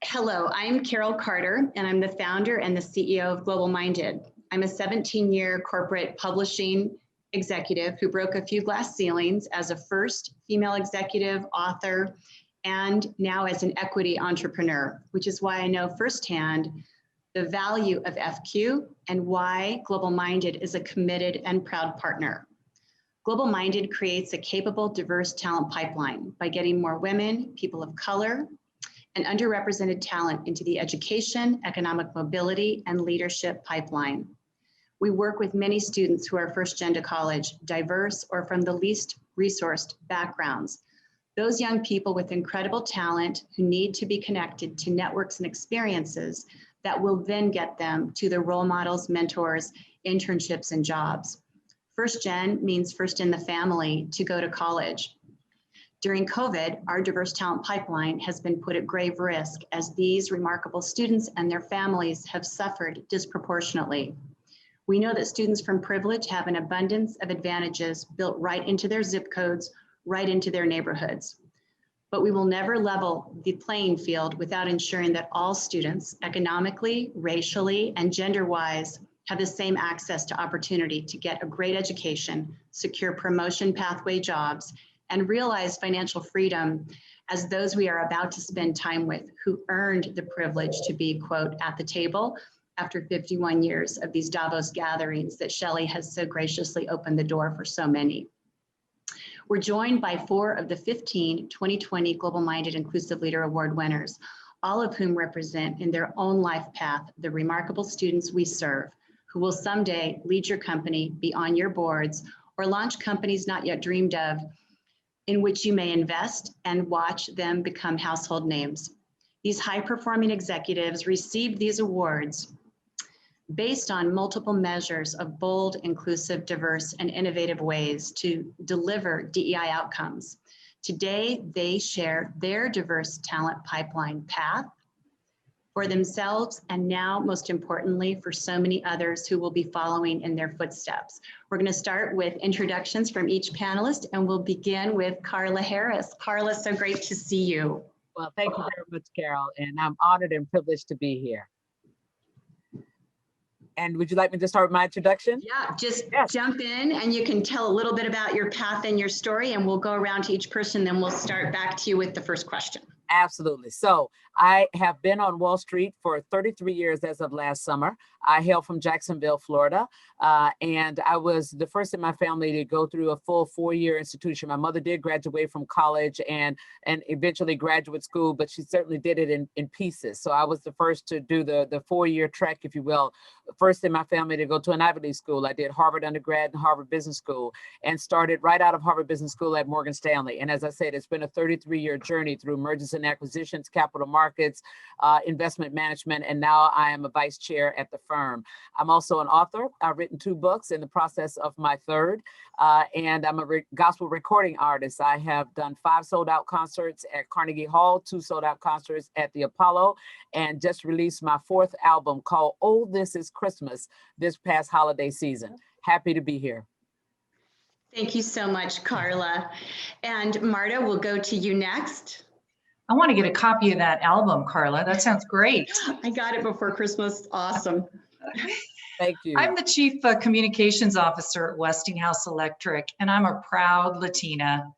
Hello, I'm Carol Carter, and I'm the founder and the CEO of GlobalMindED. I'm a 17-year corporate publishing executive who broke a few glass ceilings as a first female executive, author, and now as an equity entrepreneur, which is why I know firsthand the value of FQ and why GlobalMindED is a committed and proud partner. GlobalMindED creates a capable, diverse talent pipeline by getting more women, people of color, and underrepresented talent into the education, economic mobility, and leadership pipeline. We work with many students who are first gen to college, diverse or from the least resourced backgrounds. Those young people with incredible talent who need to be connected to networks and experiences that will then get them to the role models, mentors, internships, and jobs. First gen means first in the family to go to college. During COVID, our diverse talent pipeline has been put at grave risk as these remarkable students and their families have suffered disproportionately. We know that students from privilege have an abundance of advantages built right into their zip codes, right into their neighborhoods. But we will never level the playing field without ensuring that all students, economically, racially, and gender-wise, have the same access to opportunity to get a great education, secure promotion pathway jobs, and realize financial freedom as those we are about to spend time with who earned the privilege to be, quote, at the table after 51 years of these Davos gatherings that Shelley has so graciously opened the door for so many. We're joined by 4 of the 15 2020 GlobalMindED Inclusive Leader Award winners, all of whom represent in their own life path the remarkable students we serve, who will someday lead your company, be on your boards, or launch companies not yet dreamed of, in which you may invest and watch them become household names. These high-performing executives received these awards based on multiple measures of bold, inclusive, diverse, and innovative ways to deliver DEI outcomes. Today, they share their diverse talent pipeline path for themselves, and now, most importantly, for so many others who will be following in their footsteps. We're going to start with introductions from each panelist, and we'll begin with Carla Harris. Carla, so great to see you. Well, thank you very much, Carol, and I'm honored and privileged to be here. And would you like me to start with my introduction? Yeah, just jump in and you can tell a little bit about your path and your story, and we'll go around to each person, then we'll start back to you with the first question. Absolutely. So I have been on Wall Street for 33 years as of last summer. I hail from Jacksonville, Florida, and I was the first in my family to go through a full 4-year institution. My mother did graduate from college and eventually graduate school, but she certainly did it in pieces. So I was the first to do the 4-year trek, if you will, first in my family to go to an Ivy League school. I did Harvard undergrad and Harvard Business School and started right out of Harvard Business School at Morgan Stanley. And as I said, it's been a 33-year journey through mergers and acquisitions, capital markets, investment management, and now I am a vice chair at the firm. I'm also an author. I've written 2 books in the process of my 3rd, and I'm a gospel recording artist. I have done 5 sold-out concerts at Carnegie Hall, 2 sold-out concerts at the Apollo, and just released my 4th album called Oh, This Is Christmas this past holiday season. Happy to be here. Thank you so much, Carla. And Marta, we'll go to you next. I want to get a copy of that album, Carla. That sounds great. I got it before Christmas. Awesome. Thank you. I'm the Chief Communications Officer at Westinghouse Electric, and I'm a proud Latina.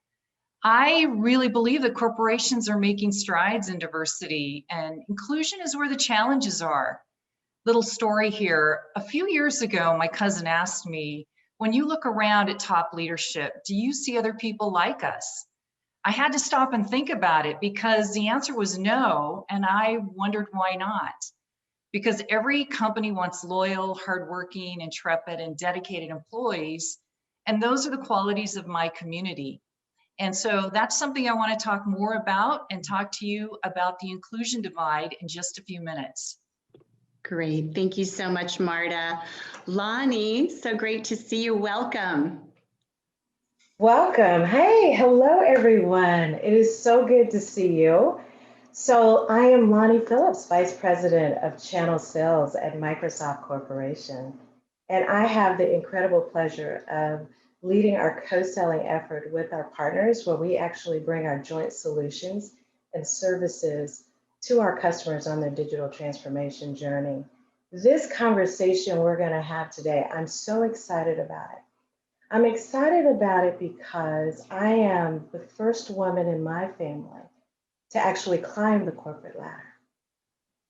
I really believe that corporations are making strides in diversity, and inclusion is where the challenges are. Little story here. A few years ago, my cousin asked me, when you look around at top leadership, do you see other people like us? I had to stop and think about it because the answer was no, and I wondered why not. Because every company wants loyal, hardworking, intrepid, and dedicated employees, and those are the qualities of my community. And so that's something I want to talk more about and talk to you about the inclusion divide in just a few minutes. Great. Thank you so much, Marta. Lani, so great to see you. Welcome. Welcome. Hey, hello, everyone. It is so good to see you. So I am Lani Phillips, Vice President of Channel Sales at Microsoft Corporation. And I have the incredible pleasure of leading our co-selling effort with our partners, where we actually bring our joint solutions and services to our customers on their digital transformation journey. This conversation we're going to have today, I'm so excited about it. I'm excited about it because I am the first woman in my family to actually climb the corporate ladder.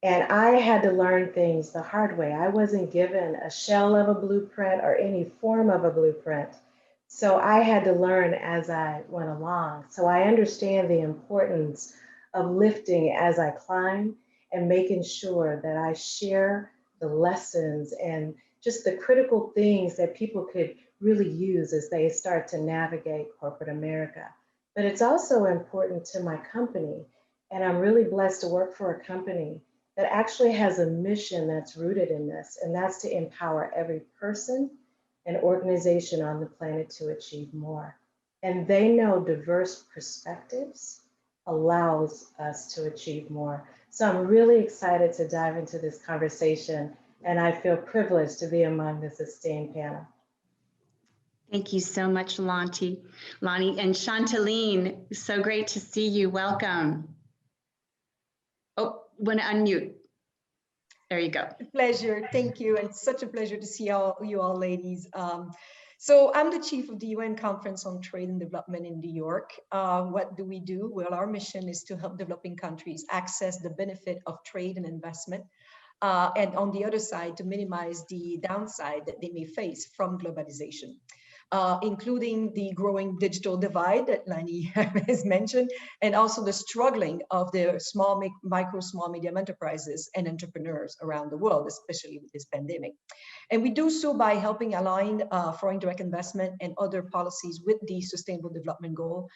And I had to learn things the hard way. I wasn't given a shell of a blueprint or any form of a blueprint. So I had to learn as I went along. So I understand the importance of lifting as I climb and making sure that I share the lessons and just the critical things that people could really use as they start to navigate corporate America. But it's also important to my company. And I'm really blessed to work for a company that actually has a mission that's rooted in this, and that's to empower every person and organization on the planet to achieve more. And they know diverse perspectives allows us to achieve more. So I'm really excited to dive into this conversation, and I feel privileged to be among this esteemed panel. Thank you so much, Lani. And Chantaline, so great to see you. Welcome. Oh, want to unmute. There you go. Pleasure. Thank you. And such a pleasure to see you all ladies. So I'm the chief of the UN Conference on Trade and Development in New York. What do we do? Well, our mission is to help developing countries access the benefit of trade and investment. And on the other side, to minimize the downside that they may face from globalization. Including the growing digital divide that Lani has mentioned, and also the struggling of the small, medium enterprises and entrepreneurs around the world, especially with this pandemic. And we do so by helping align foreign direct investment and other policies with the Sustainable Development Goal,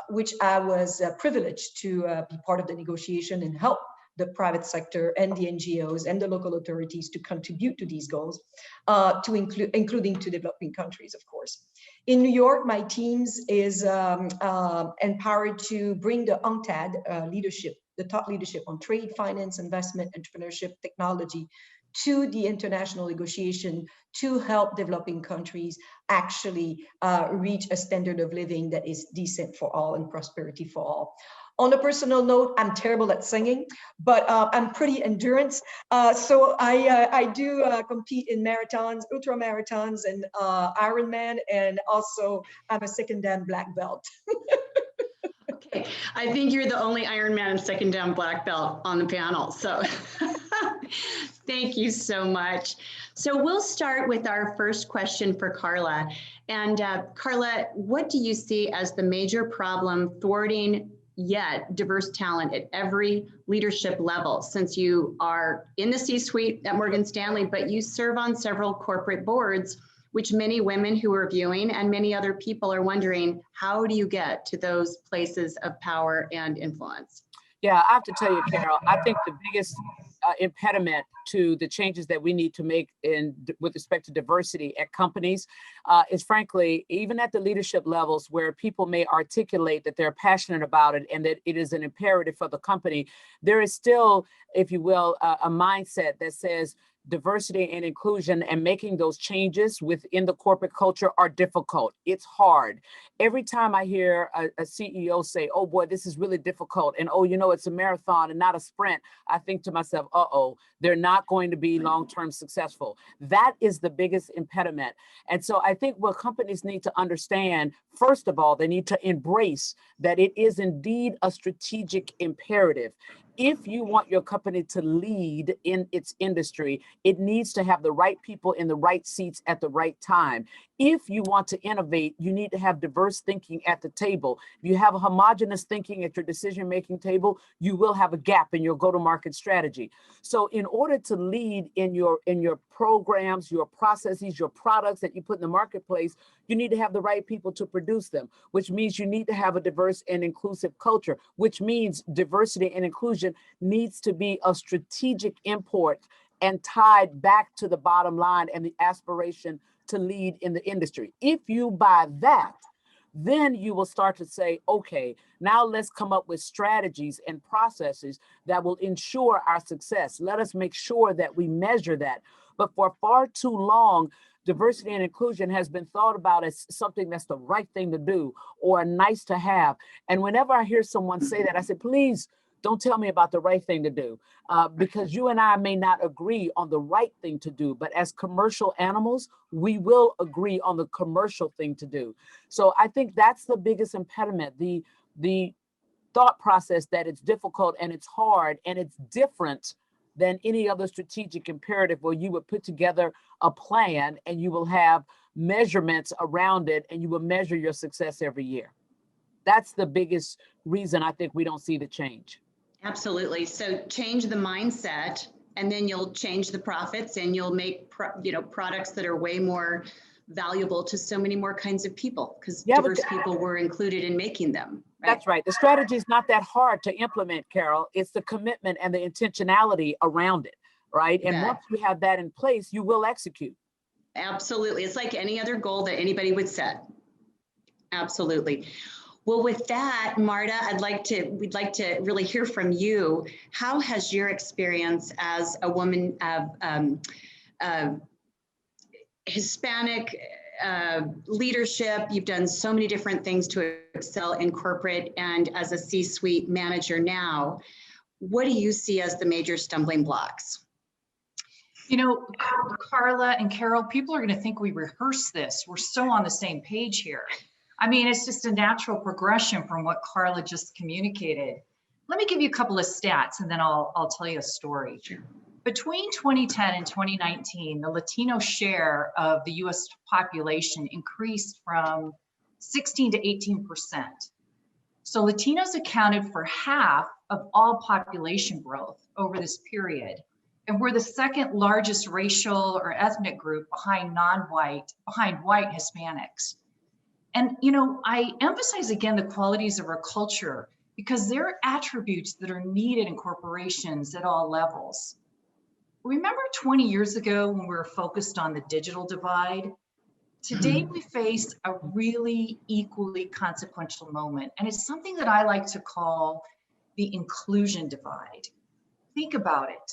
which I was privileged to be part of the negotiation and help the private sector and the NGOs and the local authorities to contribute to these goals, including to developing countries, of course. In New York, my teams is empowered to bring the UNCTAD leadership, the top leadership on trade, finance, investment, entrepreneurship, technology, to the international negotiation to help developing countries actually reach a standard of living that is decent for all and prosperity for all. On a personal note, I'm terrible at singing, but I'm pretty endurance. So I do compete in marathons, ultra marathons, and Ironman, and also I'm a second dan black belt. Okay, I think you're the only Ironman and second dan black belt on the panel. So thank you so much. So we'll start with our first question for Carla. And Carla, what do you see as the major problem thwarting yet diverse talent at every leadership level, since you are in the C-suite at Morgan Stanley, but you serve on several corporate boards, which many women who are viewing and many other people are wondering, how do you get to those places of power and influence? Yeah, I have to tell you, Carol, I think the biggest impediment to the changes that we need to make with respect to diversity at companies is frankly, even at the leadership levels where people may articulate that they're passionate about it and that it is an imperative for the company, there is still, if you will, a mindset that says diversity and inclusion and making those changes within the corporate culture are difficult. It's hard. Every time I hear a CEO say, oh boy, this is really difficult, and oh, you know, it's a marathon and not a sprint, I think to myself, uh-oh, they're not going to be long-term successful. That is the biggest impediment. And so I think what companies need to understand, first of all, they need to embrace that it is indeed a strategic imperative. If you want your company to lead in its industry, it needs to have the right people in the right seats at the right time. If you want to innovate, you need to have diverse thinking at the table. If you have a homogenous thinking at your decision-making table, you will have a gap in your go-to-market strategy. So in order to lead in your programs, your processes, your products that you put in the marketplace, you need to have the right people to produce them, which means you need to have a diverse and inclusive culture, which means diversity and inclusion needs to be a strategic import and tied back to the bottom line and the aspiration to lead in the industry. If you buy that, then you will start to say, okay, now let's come up with strategies and processes that will ensure our success. Let us make sure that we measure that. But for far too long, diversity and inclusion has been thought about as something that's the right thing to do or nice to have. And whenever I hear someone say that, I say, please Don't tell me about the right thing to do, because you and I may not agree on the right thing to do, but as commercial animals, we will agree on the commercial thing to do. So I think that's the biggest impediment, the thought process that it's difficult and it's hard and it's different than any other strategic imperative where you would put together a plan and you will have measurements around it and you will measure your success every year. That's the biggest reason I think we don't see the change. Absolutely. So change the mindset, and then you'll change the profits, and you'll make products that are way more valuable to so many more kinds of people, because diverse people were included in making them. Right? That's right. The strategy is not that hard to implement, Carol. It's the commitment and the intentionality around it, right? And once you have that in place, you will execute. Absolutely. It's like any other goal that anybody would set. Absolutely. Well, with that, Marta, we'd like to really hear from you. How has your experience as a woman of Hispanic leadership, you've done so many different things to excel in corporate and as a C-suite manager now, what do you see as the major stumbling blocks? You know, Carla and Carol, people are going to think we rehearse this. We're so on the same page here. I mean, it's just a natural progression from what Carla just communicated. Let me give you a couple of stats and then I'll tell you a story. Sure. Between 2010 and 2019, the Latino share of the US population increased from 16 to 18%. So Latinos accounted for half of all population growth over this period. And we're the second largest racial or ethnic group behind white Hispanics. And, you know, I emphasize again the qualities of our culture because they're attributes that are needed in corporations at all levels. Remember 20 years ago when we were focused on the digital divide? Today we face a really equally consequential moment, and it's something that I like to call the inclusion divide. Think about it.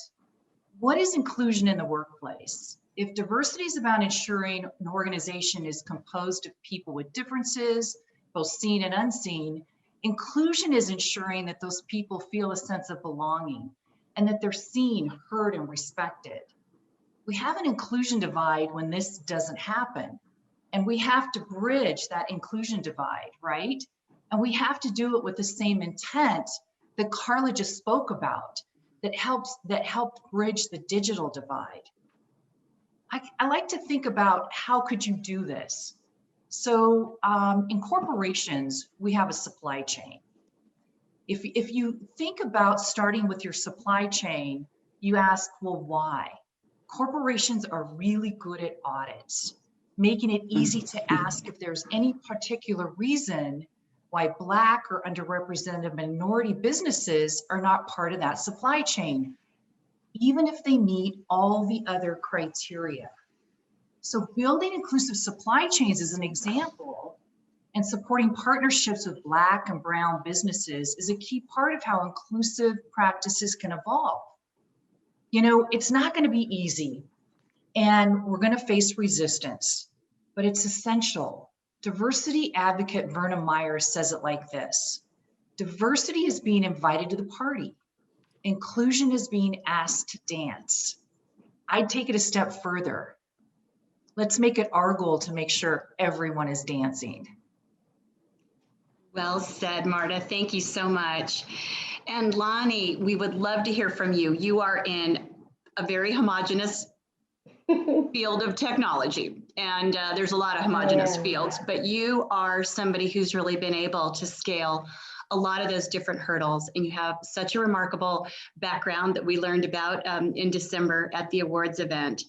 What is inclusion in the workplace? If diversity is about ensuring an organization is composed of people with differences, both seen and unseen, inclusion is ensuring that those people feel a sense of belonging and that they're seen, heard, and respected. We have an inclusion divide when this doesn't happen. And we have to bridge that inclusion divide, right? And we have to do it with the same intent that Carla just spoke about, that helped bridge the digital divide. I like to think about how could you do this? So in corporations, we have a supply chain. If you think about starting with your supply chain, you ask, well, why? Corporations are really good at audits, making it easy to ask if there's any particular reason why Black or underrepresented minority businesses are not part of that supply chain, even if they meet all the other criteria. So building inclusive supply chains is an example, and supporting partnerships with Black and Brown businesses is a key part of how inclusive practices can evolve. You know, it's not going to be easy, and we're going to face resistance, but it's essential. Diversity advocate Verna Myers says it like this: diversity is being invited to the party. Inclusion is being asked to dance. I'd take it a step further. Let's make it our goal to make sure everyone is dancing. Well said, Marta. Thank you so much. And Lani, we would love to hear from you. You are in a very homogenous field of technology, and there's a lot of homogenous fields, but you are somebody who's really been able to scale a lot of those different hurdles, and you have such a remarkable background that we learned about in December at the awards event.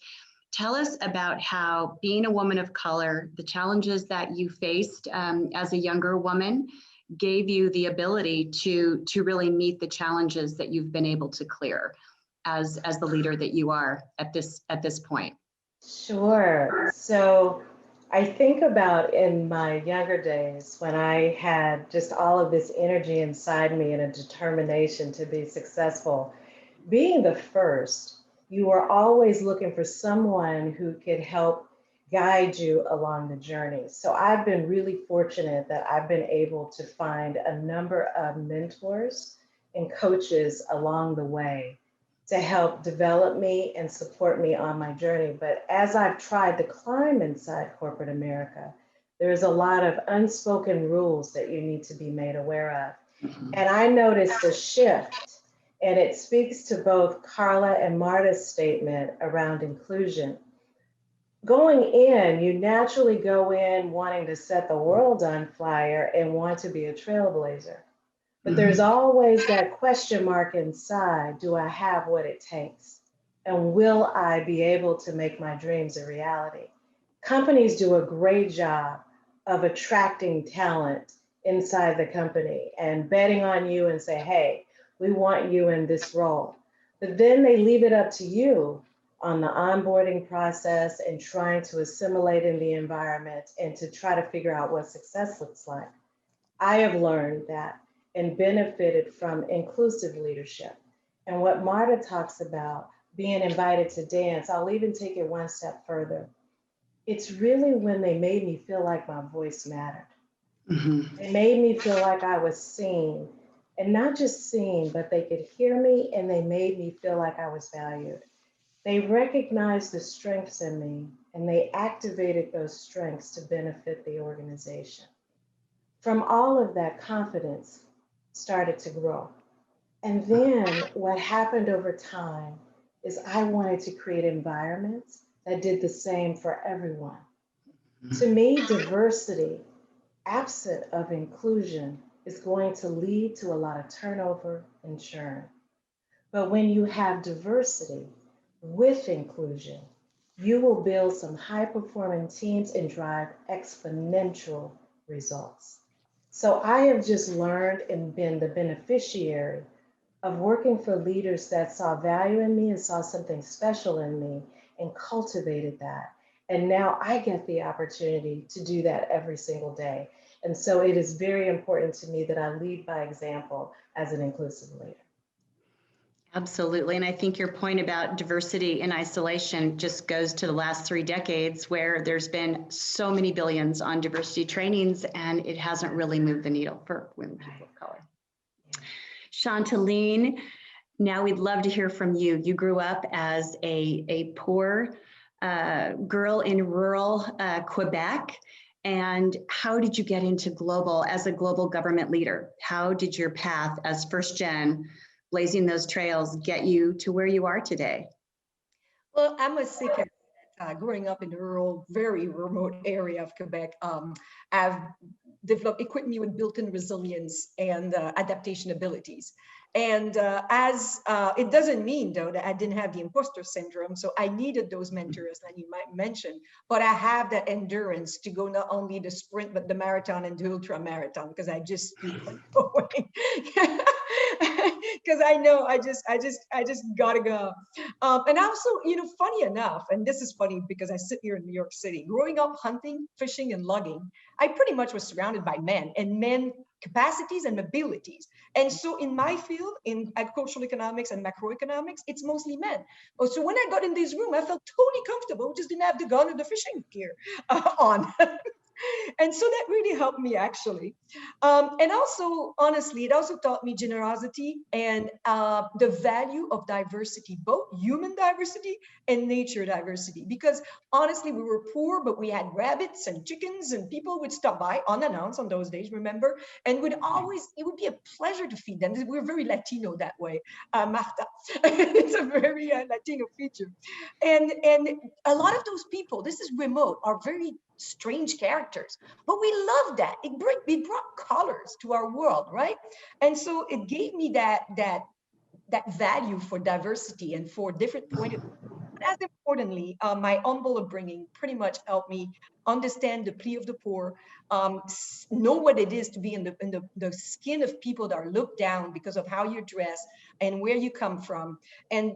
Tell us about how being a woman of color, the challenges that you faced as a younger woman gave you the ability to really meet the challenges that you've been able to clear as the leader that you are at this point. Sure. So I think about in my younger days when I had just all of this energy inside me and a determination to be successful. Being the first, you were always looking for someone who could help guide you along the journey. So I've been really fortunate that I've been able to find a number of mentors and coaches along the way to help develop me and support me on my journey. But as I've tried to climb inside corporate America, there's a lot of unspoken rules that you need to be made aware of. And I noticed a shift, and it speaks to both Carla and Marta's statement around inclusion. Going in, you naturally go in wanting to set the world on fire and want to be a trailblazer. But there's always that question mark inside, do I have what it takes? And will I be able to make my dreams a reality? Companies do a great job of attracting talent inside the company and betting on you and say, hey, we want you in this role. But then they leave it up to you on the onboarding process and trying to assimilate in the environment and to try to figure out what success looks like. I have learned that and benefited from inclusive leadership. And what Marta talks about, being invited to dance, I'll even take it one step further. It's really when they made me feel like my voice mattered. They made me feel like I was seen, and not just seen, but they could hear me and they made me feel like I was valued. They recognized the strengths in me and they activated those strengths to benefit the organization. From all of that, confidence started to grow. And then what happened over time is I wanted to create environments that did the same for everyone. To me, diversity, absent of inclusion, is going to lead to a lot of turnover and churn. But when you have diversity with inclusion, you will build some high-performing teams and drive exponential results. So I have just learned and been the beneficiary of working for leaders that saw value in me and saw something special in me and cultivated that. And now I get the opportunity to do that every single day. And so it is very important to me that I lead by example as an inclusive leader. Absolutely. And I think your point about diversity in isolation just goes to the last 3 decades where there's been so many billions on diversity trainings and it hasn't really moved the needle for women people of color. Chantal, now we'd love to hear from you. You grew up as a poor girl in rural Quebec. And how did you get into global as a global government leader? How did your path as first gen blazing those trails get you to where you are today? Well, I must say, growing up in a rural, very remote area of Quebec, I've equipped me with built-in resilience and adaptation abilities. And as it doesn't mean though that I didn't have the imposter syndrome. So I needed those mentors that you might mention, but I have that endurance to go not only the sprint, but the marathon and the ultra marathon, because I just keep going. Because I know I just gotta go. And also, you know, funny enough, and this is funny because I sit here in New York City, growing up hunting, fishing, and logging, I pretty much was surrounded by men and men capacities and abilities. And so in my field, in agricultural economics and macroeconomics, it's mostly men. So when I got in this room, I felt totally comfortable, just didn't have the gun or the fishing gear on. And so that really helped me actually. And also, honestly, it also taught me generosity and the value of diversity, both human diversity and nature diversity. Because honestly, we were poor, but we had rabbits and chickens and people would stop by unannounced on those days, remember? And would always, it would be a pleasure to feed them. We're very Latino that way, Marta. It's a very Latino feature. And a lot of those people, this is remote, are very strange characters, but we love that. It brought colors to our world, right? And so it gave me that value for diversity and for different point of view. But as importantly, my humble upbringing pretty much helped me understand the plea of the poor, know what it is to be in the skin of people that are looked down because of how you're dressed and where you come from, and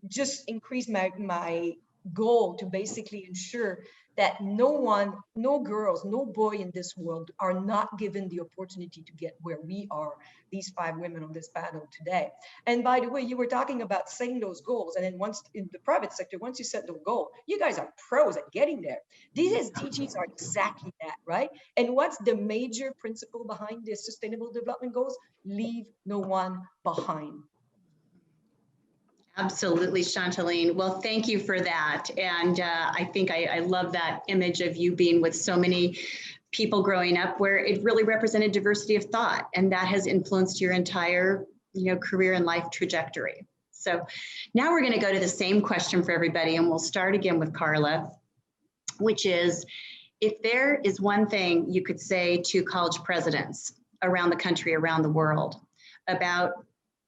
just increase my goal to basically ensure that no girls, no boy in this world are not given the opportunity to get where we are, these 5 women on this panel today. And by the way, you were talking about setting those goals. And then once in the private sector, once you set the goal, you guys are pros at getting there. These SDGs are exactly that, right? And what's the major principle behind the Sustainable Development Goals? Leave no one behind. Absolutely, Chantaline. Well, thank you for that. And I think I love that image of you being with so many people growing up where it really represented diversity of thought, and that has influenced your entire, career and life trajectory. So now we're going to go to the same question for everybody, and we'll start again with Carla, which is, if there is one thing you could say to college presidents around the country, around the world, about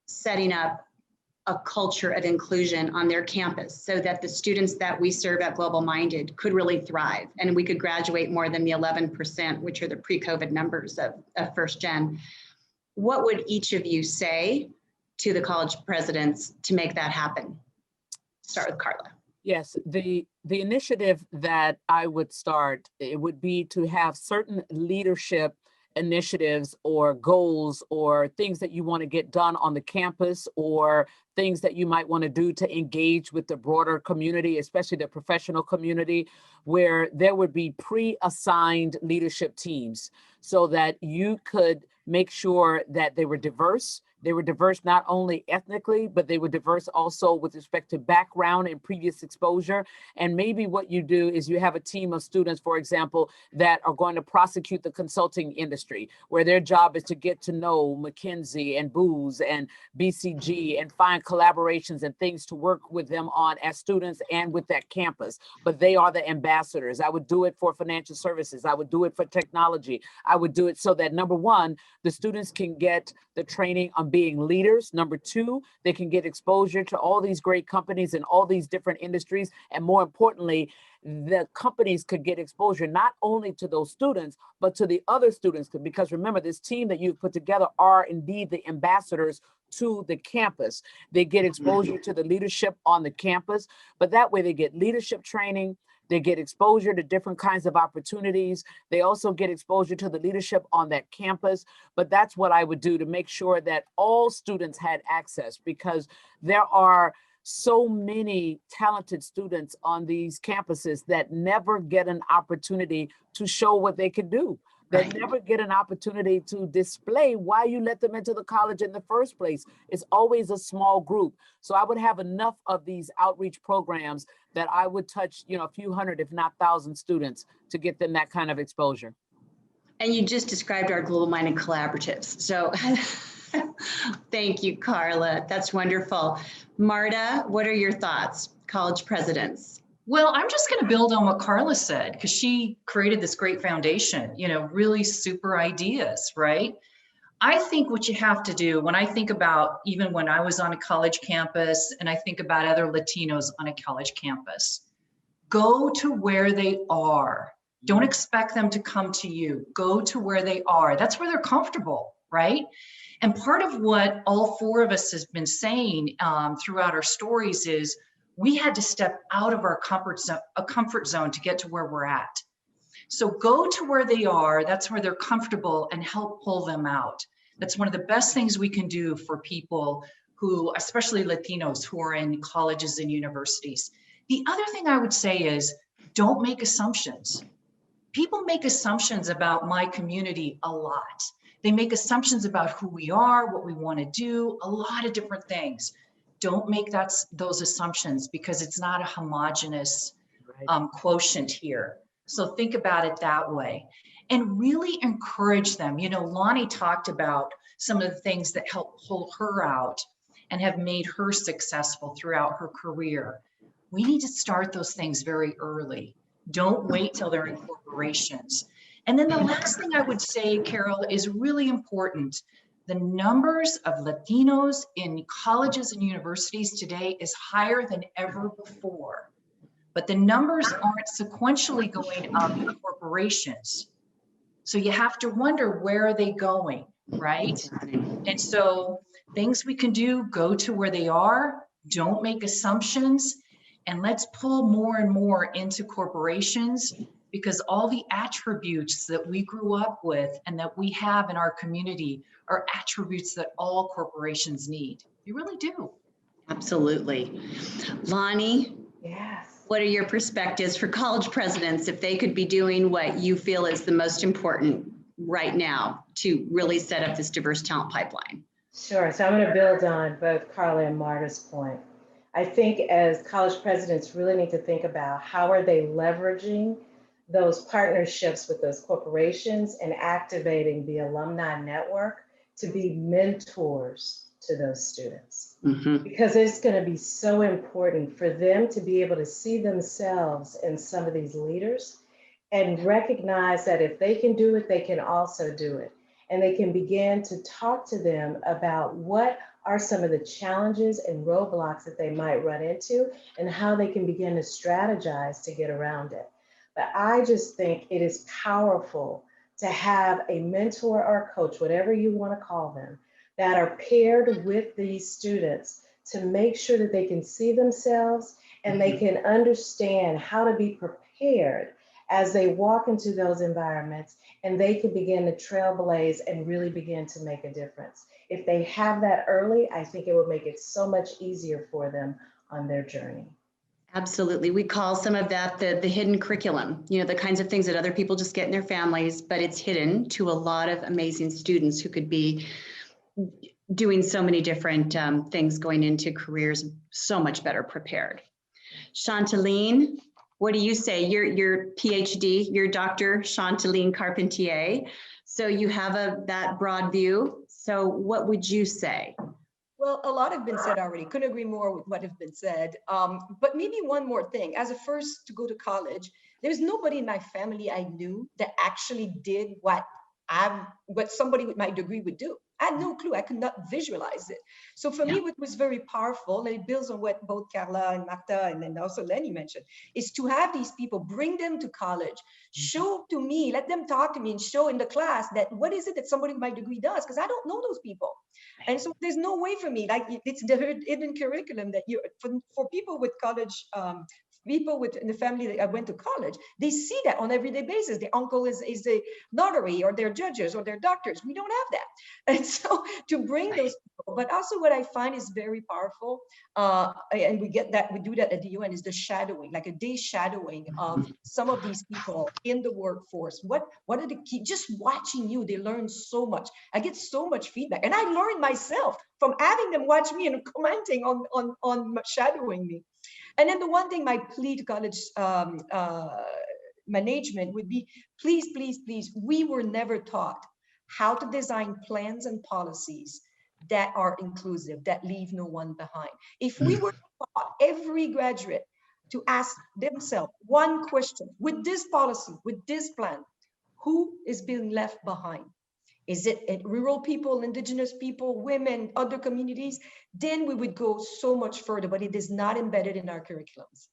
setting up a culture of inclusion on their campus so that the students that we serve at GlobalMindED could really thrive and we could graduate more than the 11%, which are the pre-COVID numbers of first gen, what would each of you say to the college presidents to make that happen? Start with Carla. Yes, the initiative that I would start, it would be to have certain leadership initiatives or goals or things that you want to get done on the campus, or things that you might want to do to engage with the broader community, especially the professional community, where there would be pre-assigned leadership teams so that you could make sure that they were diverse. They were diverse not only ethnically, but they were diverse also with respect to background and previous exposure. And maybe what you do is you have a team of students, for example, that are going to prosecute the consulting industry, where their job is to get to know McKinsey and Booz and BCG and find collaborations and things to work with them on as students and with that campus. But they are the ambassadors. I would do it for financial services. I would do it for technology. I would do it so that, number one, the students can get the training on being leaders. Number two, they can get exposure to all these great companies and all these different industries. And more importantly, the companies could get exposure not only to those students, but to the other students. Because remember, this team that you've put together are indeed the ambassadors to the campus. They get exposure to the leadership on the campus, but that way they get leadership training. They get exposure to different kinds of opportunities. They also get exposure to the leadership on that campus. But that's what I would do to make sure that all students had access, because there are so many talented students on these campuses that never get an opportunity to show what they can do. They never get an opportunity to display why you let them into the college in the first place. It's always a small group. So I would have enough of these outreach programs that I would touch, a few hundred, if not 1,000 students to get them that kind of exposure. And you just described our GlobalMindED collaboratives. So thank you, Carla. That's wonderful. Marta, what are your thoughts, college presidents? Well, I'm just going to build on what Carla said, because she created this great foundation, really super ideas, right? I think what you have to do, when I think about even when I was on a college campus and I think about other Latinos on a college campus, go to where they are. Don't expect them to come to you. Go to where they are. That's where they're comfortable, right? And part of what all four of us has been saying throughout our stories is we had to step out of our comfort zone to get to where we're at. So go to where they are. That's where they're comfortable, and help pull them out. That's one of the best things we can do for people who, especially Latinos who are in colleges and universities. The other thing I would say is, don't make assumptions. People make assumptions about my community a lot. They make assumptions about who we are, what we want to do, a lot of different things. Don't make those assumptions, because it's not a homogeneous quotient here. So think about it that way, and really encourage them. Lani talked about some of the things that help pull her out and have made her successful throughout her career. We need to start those things very early. Don't wait till they're in corporations. And then the last thing I would say, Carol, is really important. The numbers of Latinos in colleges and universities today is higher than ever before, but the numbers aren't sequentially going up in corporations. So you have to wonder, where are they going, right? And so things we can do, go to where they are, don't make assumptions, And let's pull more and more into corporations, because all the attributes that we grew up with and that we have in our community are attributes that all corporations need. They really do. Absolutely. Lani, Yes. what are your perspectives for college presidents if they could be doing what you feel is the most important right now to really set up this diverse talent pipeline? Sure. So I'm going to build on both Carla and Marta's point. I think as college presidents really need to think about how are they leveraging those partnerships with those corporations and activating the alumni network to be mentors to those students. Mm-hmm. Because it's going to be so important for them to be able to see themselves in some of these leaders and recognize that if they can do it, they can also do it. And they can begin to talk to them about what are some of the challenges and roadblocks that they might run into and how they can begin to strategize to get around it. But I just think it is powerful to have a mentor or a coach, whatever you want to call them, that are paired with these students to make sure that they can see themselves and they can understand how to be prepared as they walk into those environments, and they can begin to trailblaze and really begin to make a difference. If they have that early, I think it would make it so much easier for them on their journey. Absolutely. We call some of that the hidden curriculum, you know, the kinds of things that other people just get in their families, but it's hidden to a lot of amazing students who could be doing so many different things going into careers so much better prepared. Chantaline, what do you say? Your PhD, your Dr. Chantaline Carpentier. So you have that broad view. So what would you say? Well, a lot have been said already. Couldn't agree more with what have been said. But maybe one more thing. As a first to go to college, there's nobody in my family I knew that actually did what somebody with my degree would do. I had no clue. I could not visualize it. So for me, what was very powerful, and it builds on what both Carla and Marta and then also Lani mentioned, is to have these people, bring them to college, show to me, let them talk to me and show in the class that what is it that somebody with my degree does? Because I don't know those people. And so there's no way for me, like it's the hidden curriculum that for people with college, people in the family that I went to college, they see that on everyday basis. Their uncle is a notary, or they're judges, or they're doctors. We don't have that. And so to bring those people, but also what I find is very powerful, and we do that at the UN, is the shadowing, like a day shadowing of some of these people in the workforce. What are the key? Just watching you, they learn so much. I get so much feedback, and I learn myself from having them watch me and commenting on shadowing me. And then the one thing, my plea to college management would be, please, please, please, we were never taught how to design plans and policies that are inclusive, that leave no one behind. If we were taught, every graduate, to ask themselves one question, with this policy, with this plan, who is being left behind? Is it rural people, indigenous people, women, other communities? Then we would go so much further, but it is not embedded in our curriculums.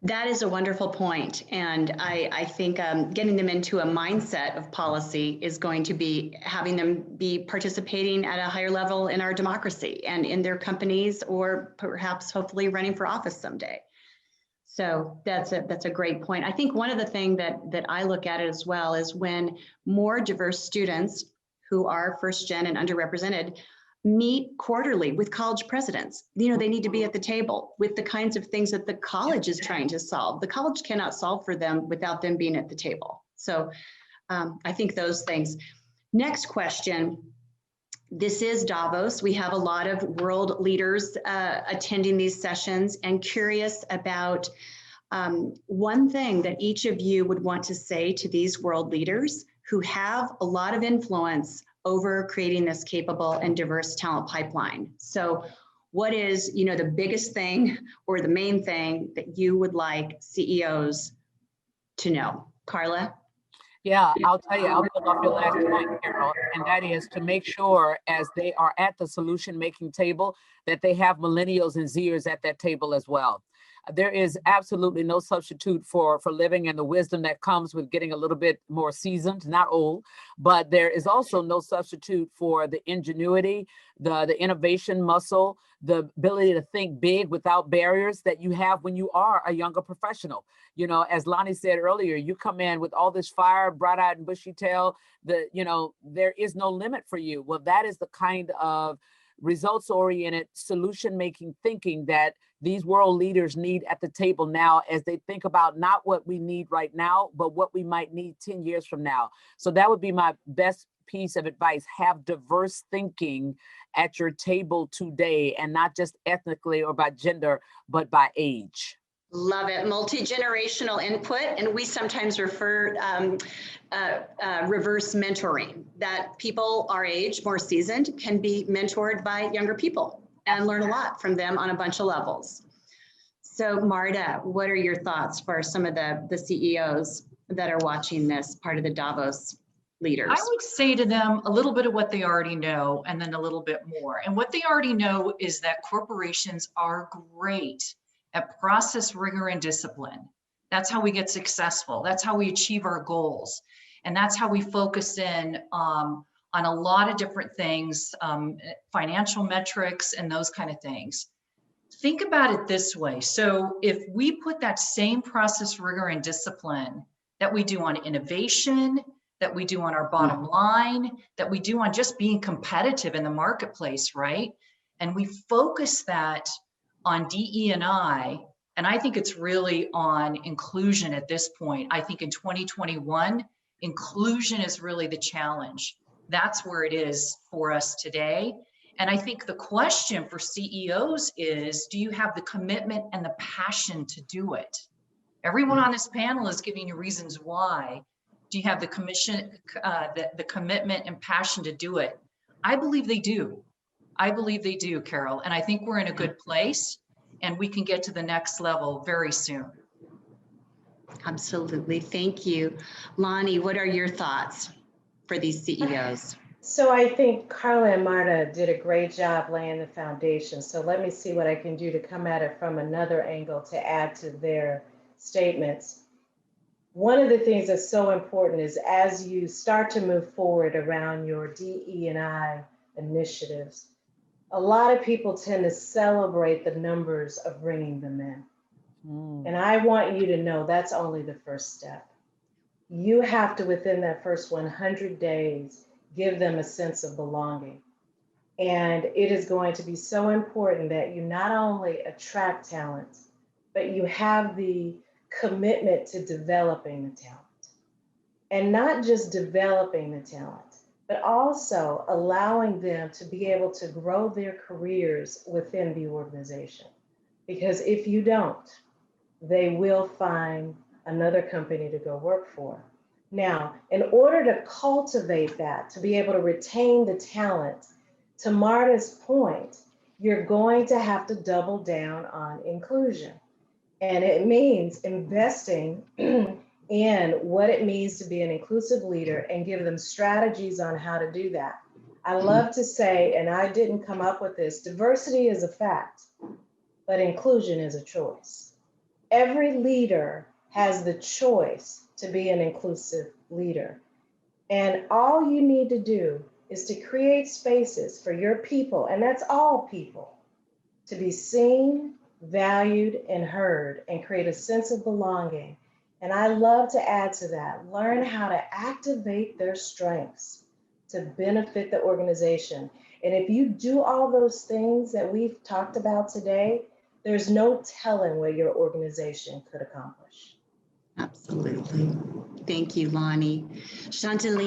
That is a wonderful point. And I think getting them into a mindset of policy is going to be having them be participating at a higher level in our democracy and in their companies, or perhaps hopefully running for office someday. So that's a great point. I think one of the things that I look at it as well is when more diverse students who are first gen and underrepresented meet quarterly with college presidents. You know, they need to be at the table with the kinds of things that the college is trying to solve. The college cannot solve for them without them being at the table. So I think those things. Next question. This is Davos. We have a lot of world leaders attending these sessions, and curious about one thing that each of you would want to say to these world leaders who have a lot of influence over creating this capable and diverse talent pipeline. So what is, you know, the biggest thing or the main thing that you would like CEOs to know? Carla? Yeah, I'll tell you, I'll build off your last point, Carol, and that is to make sure as they are at the solution-making table that they have millennials and Zers at that table as well. There is absolutely no substitute for living and the wisdom that comes with getting a little bit more seasoned, not old, but there is also no substitute for the ingenuity, the innovation muscle, the ability to think big without barriers that you have when you are a younger professional. You know, as Lani said earlier, you come in with all this fire, bright-eyed and bushy-tailed, there is no limit for you. Well, that is the kind of results-oriented, solution-making thinking that these world leaders need at the table now as they think about not what we need right now, but what we might need 10 years from now. So that would be my best piece of advice. Have diverse thinking at your table today, and not just ethnically or by gender, but by age. Love it. Multi-generational input, and we sometimes refer reverse mentoring, that people our age, more seasoned, can be mentored by younger people and learn a lot from them on a bunch of levels. So Marta, what are your thoughts for some of the CEOs that are watching this, part of the Davos leaders? I would say to them a little bit of what they already know and then a little bit more. And what they already know is that corporations are great at process, rigor, and discipline. That's how we get successful. That's how we achieve our goals. And that's how we focus in on a lot of different things, financial metrics and those kind of things. Think about it this way. So if we put that same process, rigor, and discipline that we do on innovation, that we do on our bottom line, that we do on just being competitive in the marketplace, right? And we focus that on DE&I, and I think it's really on inclusion at this point. I think in 2021, inclusion is really the challenge. That's where it is for us today. And I think the question for CEOs is, do you have the commitment and the passion to do it? Everyone on this panel is giving you reasons why. Do you have the commitment and passion to do it? I believe they do. I believe they do, Carol. And I think we're in a good place and we can get to the next level very soon. Absolutely. Thank you. Lani, what are your thoughts for these CEOs? So I think Carla and Marta did a great job laying the foundation. So let me see what I can do to come at it from another angle to add to their statements. One of the things that's so important is as you start to move forward around your DE&I initiatives, a lot of people tend to celebrate the numbers of bringing them in. And I want you to know that's only the first step. You have to, within that first 100 days, give them a sense of belonging. And it is going to be so important that you not only attract talent, but you have the commitment to developing the talent. And not just developing the talent, but also allowing them to be able to grow their careers within the organization. Because if you don't, they will find another company to go work for. Now, in order to cultivate that, to be able to retain the talent, to Marta's point, you're going to have to double down on inclusion. And it means investing in what it means to be an inclusive leader and give them strategies on how to do that. I love to say, and I didn't come up with this, diversity is a fact, but inclusion is a choice. Every leader has the choice to be an inclusive leader. And all you need to do is to create spaces for your people, and that's all people, to be seen, valued, and heard, and create a sense of belonging. And I love to add to that, learn how to activate their strengths to benefit the organization. And if you do all those things that we've talked about today, there's no telling what your organization could accomplish. Absolutely. Thank you, Lani. Chantal.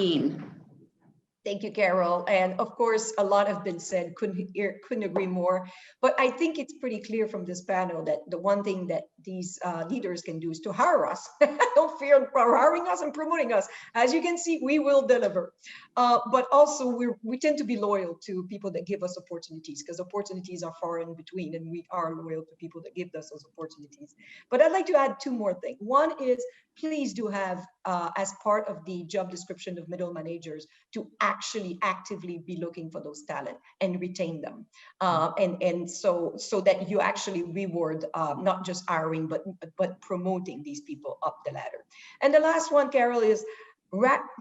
Thank you, Carol. And of course, a lot have been said, couldn't agree more. But I think it's pretty clear from this panel that the one thing that these leaders can do is to hire us. Don't fear hiring us and promoting us. As you can see, we will deliver. But also, we tend to be loyal to people that give us opportunities, because opportunities are far in between, and we are loyal to people that give us those opportunities. But I'd like to add two more things. One is, please do have, as part of the job description of middle managers, to actually actively be looking for those talent and retain them. And so that you actually reward not just hiring, but promoting these people up the ladder. And the last one, Carol, is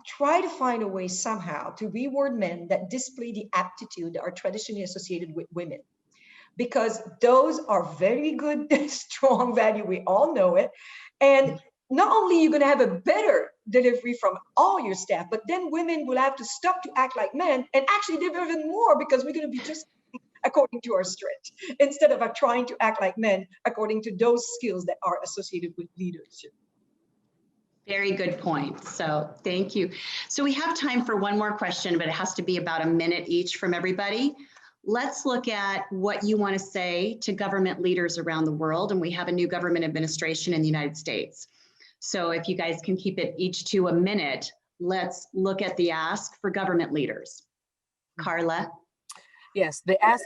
try to find a way somehow to reward men that display the aptitude that are traditionally associated with women, because those are very good, strong value. We all know it. And not only are you going to have a better delivery from all your staff, but then women will have to stop to act like men and actually deliver even more, because we're going to be just according to our strengths instead of trying to act like men according to those skills that are associated with leadership. Very good point. So thank you. So we have time for one more question, but it has to be about a minute each from everybody. Let's look at what you want to say to government leaders around the world. And we have a new government administration in the United States. So if you guys can keep it each to a minute, let's look at the ask for government leaders. Carla? Yes, the ask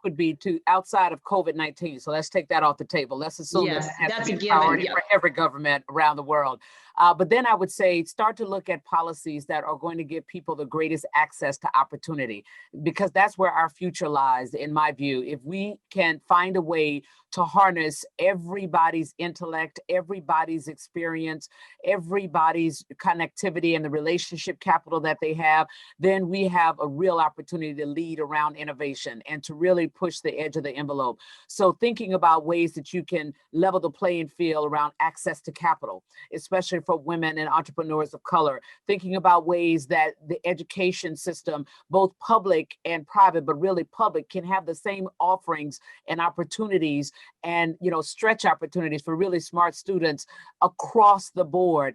would be to outside of COVID-19. So let's take that off the table. Let's assume yes, that that's has a to be a given priority for every government around the world. But then I would say start to look at policies that are going to give people the greatest access to opportunity, because that's where our future lies, in my view. If we can find a way to harness everybody's intellect, everybody's experience, everybody's connectivity and the relationship capital that they have, then we have a real opportunity to lead around innovation and to really push the edge of the envelope. So thinking about ways that you can level the playing field around access to capital, especially for women and entrepreneurs of color, thinking about ways that the education system, both public and private, but really public, can have the same offerings and opportunities and, stretch opportunities for really smart students across the board,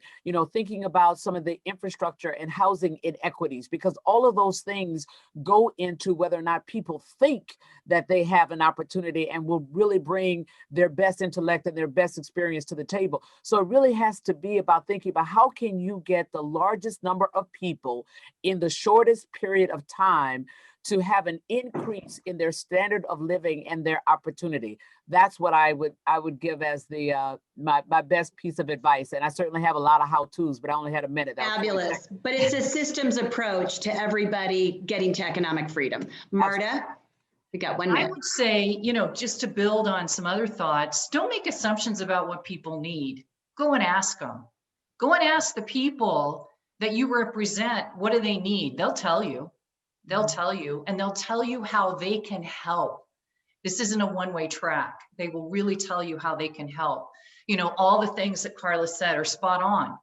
thinking about some of the infrastructure and housing inequities, because all of those things go into whether or not people think that they have an opportunity and will really bring their best intellect and their best experience to the table. So it really has to be about thinking about how can you get the largest number of people in the shortest period of time to have an increase in their standard of living and their opportunity. That's what I would give as the my best piece of advice. And I certainly have a lot of how-tos, but I only had a minute. Fabulous. But it's a systems approach to everybody getting to economic freedom. Marta, we got 1 minute. I would say, just to build on some other thoughts, don't make assumptions about what people need. Go and ask them. Go and ask the people that you represent, what do they need? They'll tell you. They'll tell you, and they'll tell you how they can help. This isn't a one-way track. They will really tell you how they can help. All the things that Carla said are spot on,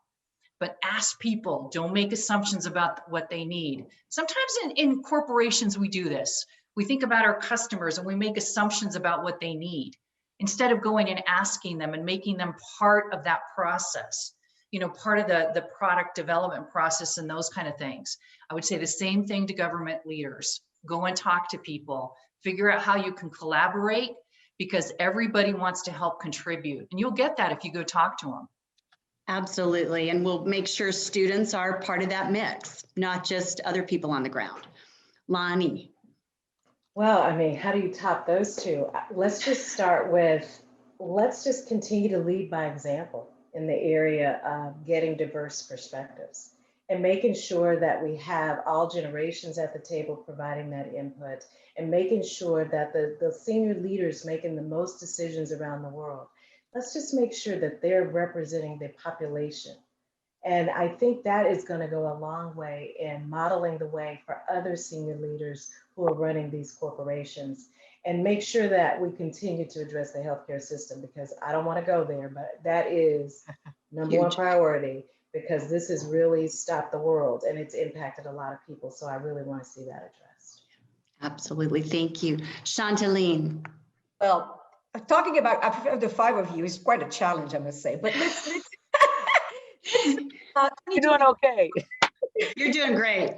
but ask people. Don't make assumptions about what they need. Sometimes in corporations, we do this. We think about our customers and we make assumptions about what they need instead of going and asking them and making them part of that process. Part of the product development process and those kind of things. I would say the same thing to government leaders. Go and talk to people, figure out how you can collaborate, because everybody wants to help contribute. And you'll get that if you go talk to them. Absolutely. And we'll make sure students are part of that mix, not just other people on the ground. Lani. Well, how do you top those two? Let's just start with, let's just continue to lead by example in the area of getting diverse perspectives and making sure that we have all generations at the table providing that input, and making sure that the senior leaders making the most decisions around the world, let's just make sure that they're representing the population. And I think that is going to go a long way in modeling the way for other senior leaders who are running these corporations, and make sure that we continue to address the healthcare system, because I don't want to go there, but that is number one priority, because this has really stopped the world and it's impacted a lot of people. So I really want to see that addressed. Absolutely. Thank you. Chantal. Well, talking about the 5 of you is quite a challenge, I must say, but let's You're doing okay. You're doing great.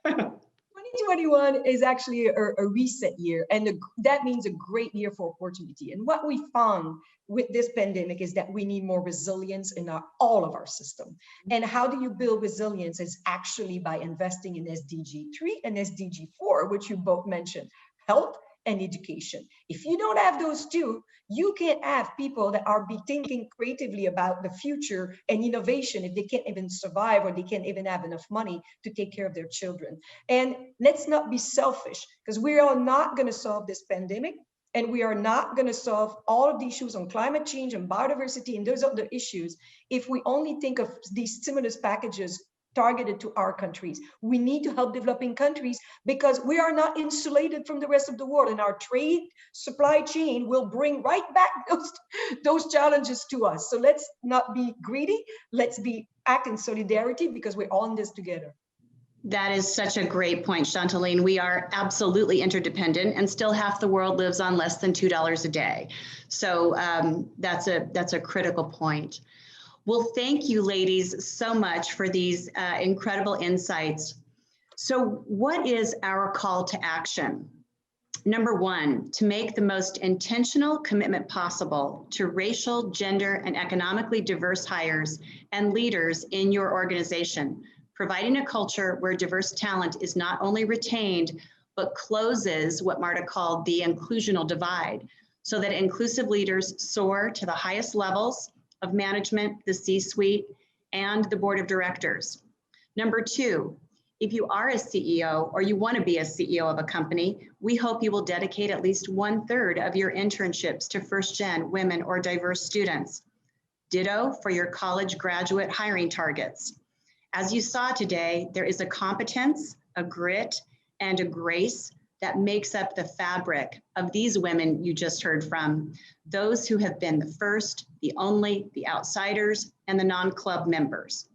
2021 is actually a reset year, and that means a great year for opportunity. And what we found with this pandemic is that we need more resilience in all of our system. And how do you build resilience is actually by investing in SDG 3 and SDG 4, which you both mentioned: health, and education. If you don't have those two, you can't have people that are thinking creatively about the future and innovation if they can't even survive or they can't even have enough money to take care of their children. And let's not be selfish, because we are not going to solve this pandemic, and we are not going to solve all of the issues on climate change and biodiversity and those other issues if we only think of these stimulus packages targeted to our countries. We need to help developing countries because we are not insulated from the rest of the world, and our trade supply chain will bring right back those challenges to us. So let's not be greedy. Let's act in solidarity, because we're all in this together. That is such a great point, Chantaline. We are absolutely interdependent, and still half the world lives on less than $2 a day. So that's a critical point. Well, thank you, ladies, so much for these incredible insights. So what is our call to action? Number one, to make the most intentional commitment possible to racial, gender, and economically diverse hires and leaders in your organization, providing a culture where diverse talent is not only retained, but closes what Marta called the inclusional divide, so that inclusive leaders soar to the highest levels of management, the C-suite, and the board of directors. Number two, if you are a CEO or you want to be a CEO of a company, we hope you will dedicate at least 1/3 of your internships to first-gen women or diverse students. Ditto for your college graduate hiring targets. As you saw today, there is a competence, a grit, and a grace that makes up the fabric of these women you just heard from, those who have been the first, the only, the outsiders, and the non-club members.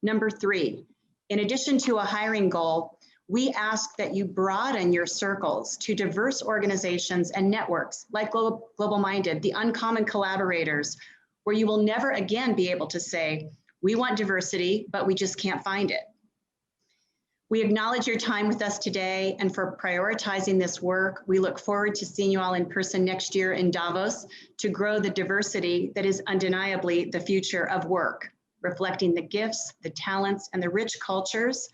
Number three, in addition to a hiring goal, we ask that you broaden your circles to diverse organizations and networks like GlobalMindED, the uncommon collaborators, where you will never again be able to say, we want diversity, but we just can't find it. We acknowledge your time with us today and for prioritizing this work. We look forward to seeing you all in person next year in Davos to grow the diversity that is undeniably the future of work, reflecting the gifts, the talents, and the rich cultures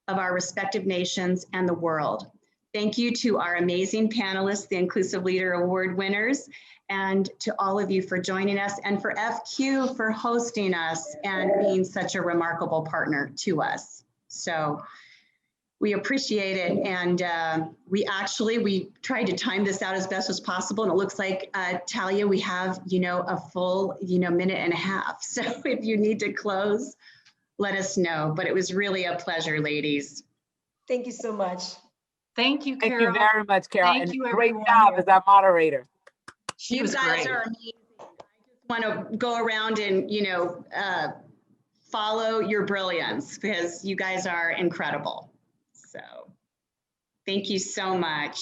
of our respective nations and the world. Thank you to our amazing panelists, the Inclusive Leader Award winners, and to all of you for joining us, and for FQ for hosting us and being such a remarkable partner to us. So we appreciate it, and we tried to time this out as best as possible, and it looks like, Talia, we have a full minute and a half. So if you need to close, let us know. But it was really a pleasure, ladies. Thank you so much. Thank you, Carol. Thank you very much, Carol. Thank and you, great everyone. job as our moderator. She You was guys great. are amazing. I just want to go around and follow your brilliance, because you guys are incredible. So thank you so much.